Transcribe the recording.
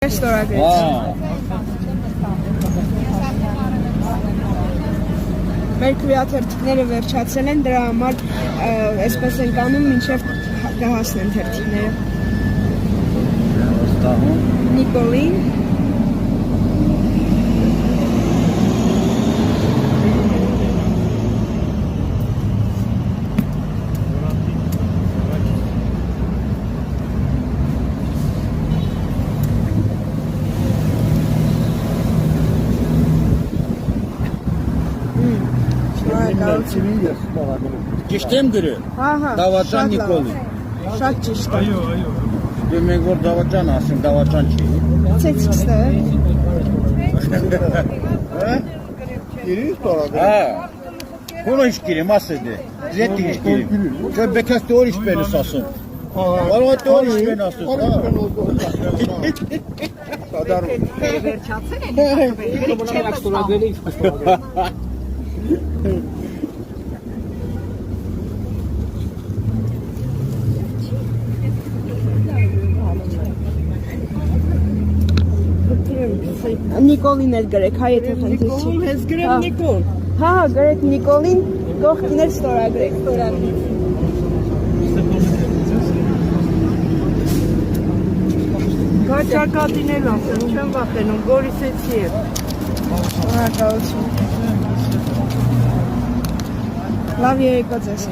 Ստորագրեց։ Մեր քվեաթերթիկները վերջացել են, դրա համար այսպես ենք անում, մինչև կհասնեն թերթիկները։ Նիկոլին։ Ճիշտ եմ գրել։ Դավաճան Նիկոլին։ Շատ ճիշտ է։ Դե մենք որ դավաճան ասենք, դավաճան չի։ Ցեցիքստը։ Գիրի ստորագրել։ Հա։ Քոնոյ գիրի, մասը դե։ Ձեթի գիրի։ Չէ, բեկաս տորիշ բենս ասում։ Կարող է տորիշ բեն ասում, հա։ Սադարում։ Վերջացել են։ Նիկոլին էլ գրեք, հա, եթե խնդիր չի։ Նիկոլ, ես գրեմ Նիկոլ։ Հա, գրեք Նիկոլին, կողքին էլ ստորագրեք, ստորագրեք։ Գաճակատին էլ ասեմ, չեմ վախենում, Գորիսեցի է։ Շնորհակալություն։ Լավ երեկո ձեզ։